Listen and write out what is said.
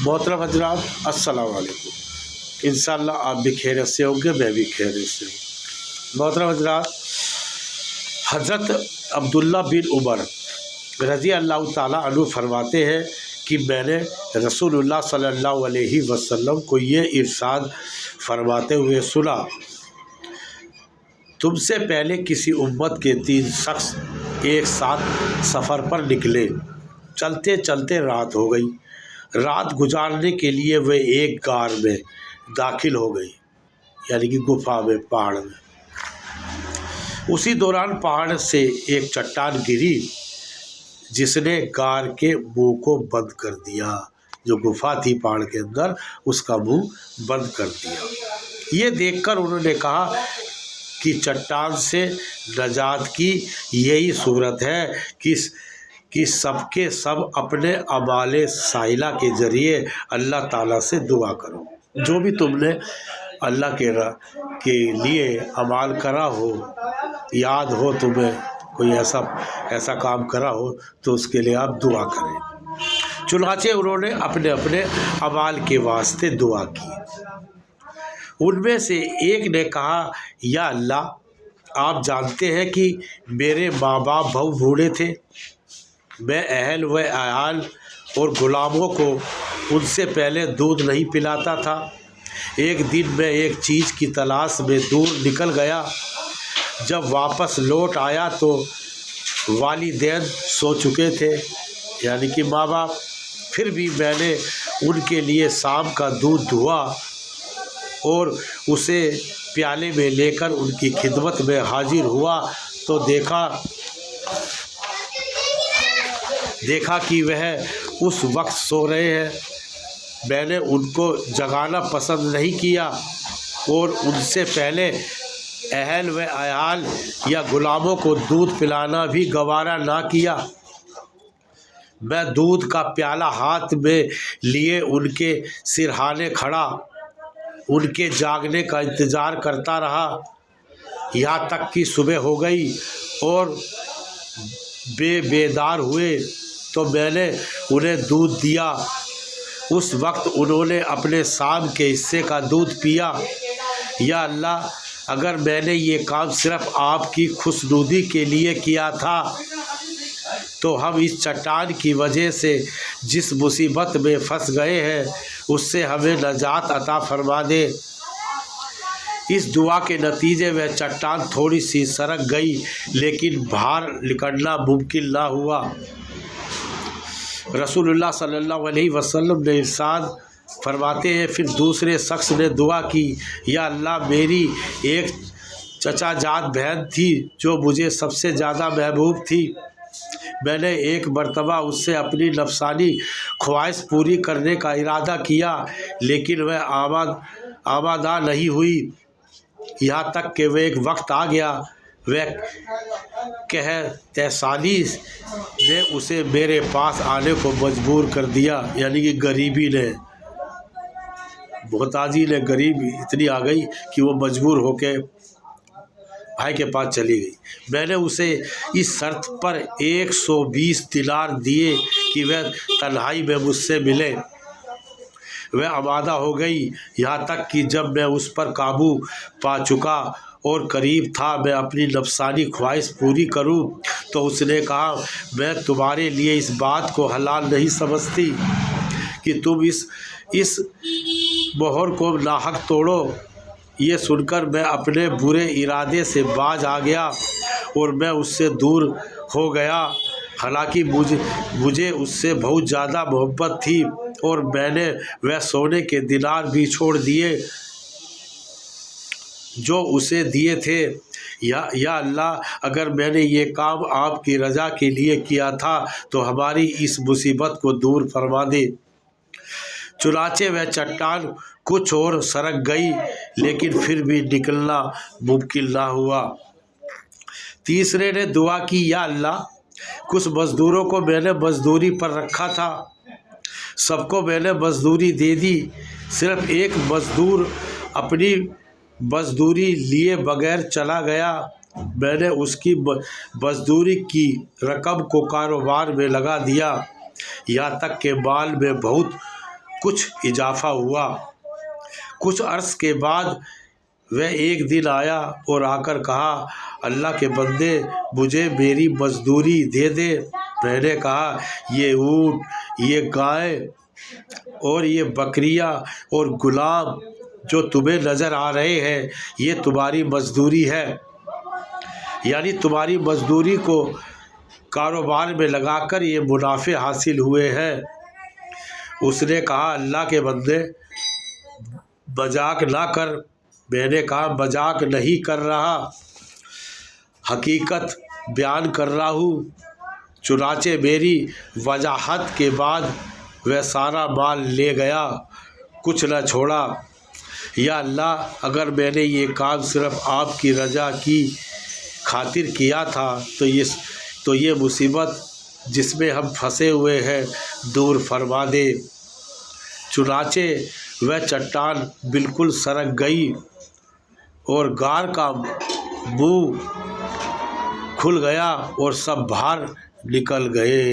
محترم حضرات السلام علیکم۔ انشاءاللہ آپ بھی خیریت سے ہوں گے، میں بھی خیریت سے ہوں۔ محترم حضرات، حضرت عبداللہ بن عمر رضی اللہ تعالیٰ عنہ فرماتے ہیں کہ میں نے رسول اللہ صلی اللہ علیہ وسلم کو یہ ارشاد فرماتے ہوئے سنا، تم سے پہلے کسی امت کے 3 شخص ایک ساتھ سفر پر نکلے، چلتے چلتے رات ہو گئی۔ رات گزارنے کے لیے وہ ایک غار میں داخل ہو گئی، یعنی کہ گفا میں، پہاڑ میں۔ اسی دوران پہاڑ سے ایک چٹان گری جس نے غار کے منہ کو بند کر دیا۔ جو گفا تھی پہاڑ کے اندر، اس کا منہ بند کر دیا۔ یہ دیکھ کر انہوں نے کہا کہ چٹان سے نجات کی یہی صورت ہے کہ سب کے سب اپنے اعمال صالحہ کے ذریعے اللہ تعالیٰ سے دعا کرو۔ جو بھی تم نے اللہ کے لیے اعمال کرا ہو، یاد ہو تمہیں کوئی ایسا کام کرا ہو تو اس کے لیے آپ دعا کریں۔ چنانچہ انہوں نے اپنے اپنے اعمال کے واسطے دعا کی۔ ان میں سے ایک نے کہا، یا اللہ، آپ جانتے ہیں کہ میرے ماں باپ بہت بوڑھے تھے، میں اہل و عیال اور غلاموں کو ان سے پہلے دودھ نہیں پلاتا تھا۔ ایک دن میں ایک چیز کی تلاش میں دور نکل گیا، جب واپس لوٹ آیا تو والدین سو چکے تھے، یعنی کہ ماں باپ۔ پھر بھی میں نے ان کے لیے شام کا دودھ دھوا اور اسے پیالے میں لے کر ان کی خدمت میں حاضر ہوا تو دیکھا کہ وہ اس وقت سو رہے ہیں۔ میں نے ان کو جگانا پسند نہیں کیا اور ان سے پہلے اہل و عیال یا غلاموں کو دودھ پلانا بھی گوارا نہ کیا۔ میں دودھ کا پیالہ ہاتھ میں لیے ان کے سرہانے کھڑا ان کے جاگنے کا انتظار کرتا رہا، یہاں تک کہ صبح ہو گئی اور بیدار ہوئے تو میں نے انہیں دودھ دیا۔ اس وقت انہوں نے اپنے شام کے حصے کا دودھ پیا۔ یا اللہ، اگر میں نے یہ کام صرف آپ کی خوشنودی کے لیے کیا تھا تو ہم اس چٹان کی وجہ سے جس مصیبت میں پھنس گئے ہیں اس سے ہمیں نجات عطا فرما دے۔ اس دعا کے نتیجے میں چٹان تھوڑی سی سرک گئی، لیکن باہر نکلنا ممکن نہ ہوا۔ رسول اللہ صلی اللہ علیہ وسلم نے ارشاد فرماتے ہیں، پھر دوسرے شخص نے دعا کی، یا اللہ، میری ایک چچا جات بہن تھی جو مجھے سب سے زیادہ محبوب تھی۔ میں نے ایک مرتبہ اس سے اپنی نفسانی خواہش پوری کرنے کا ارادہ کیا، لیکن وہ آمادہ نہیں ہوئی، یہاں تک کہ وہ ایک وقت آ گیا، وہ تیسالی نے اسے میرے پاس آنے کو مجبور کر دیا، یعنی کہ غریبی نے، محتاجی نے، غریبی اتنی آ گئی کہ وہ مجبور ہو کے بھائی کے پاس چلی گئی۔ میں نے اسے اس شرط پر 120 دینار دیے کہ وہ تنہائی میں مجھ سے ملے۔ وہ آمادہ ہو گئی، یہاں تک کہ جب میں اس پر قابو پا چکا اور قریب تھا میں اپنی نفسانی خواہش پوری کروں تو اس نے کہا، میں تمہارے لیے اس بات کو حلال نہیں سمجھتی کہ تم اس مہر کو ناحق توڑو۔ یہ سن کر میں اپنے برے ارادے سے باز آ گیا اور میں اس سے دور ہو گیا، حالانکہ مجھے اس سے بہت زیادہ محبت تھی اور میں نے وہ سونے کے دینار بھی چھوڑ دیے جو اسے دیے تھے۔ یا اللہ، اگر میں نے یہ کام آپ کی رضا کے لیے کیا تھا تو ہماری اس مصیبت کو دور فرما دے۔ چنانچہ وہ چٹان کچھ اور سرک گئی، لیکن پھر بھی نکلنا ممکن نہ ہوا۔ تیسرے نے دعا کی، یا اللہ، کچھ مزدوروں کو میں نے مزدوری پر رکھا تھا، سب کو میں نے مزدوری دے دی، صرف ایک مزدور اپنی مزدوری لیے بغیر چلا گیا۔ میں نے اس کی مزدوری کی رقم کو کاروبار میں لگا دیا، یہاں تک کہ مال میں بہت کچھ اضافہ ہوا۔ کچھ عرص کے بعد وہ ایک دن آیا اور آ کر کہا، اللہ کے بندے مجھے میری مزدوری دے دے۔ میں نے کہا، یہ اونٹ، یہ گائے اور یہ بکریاں اور غلام جو تمہیں نظر آ رہے ہیں یہ تمہاری مزدوری ہے، یعنی تمہاری مزدوری کو کاروبار میں لگا کر یہ منافع حاصل ہوئے ہیں۔ اس نے کہا، اللہ کے بندے مذاق نہ کر۔ میں نے کہا، مذاق نہیں کر رہا، حقیقت بیان کر رہا ہوں۔ چنانچہ میری وضاحت کے بعد وہ سارا مال لے گیا، کچھ نہ چھوڑا۔ یا اللہ، اگر میں نے یہ کام صرف آپ کی رضا کی خاطر کیا تھا تو یہ مصیبت جس میں ہم پھنسے ہوئے ہیں دور فرما دے۔ چنانچہ وہ چٹان بالکل سرک گئی اور غار کا منہ کھل گیا اور سب باہر نکل گئے۔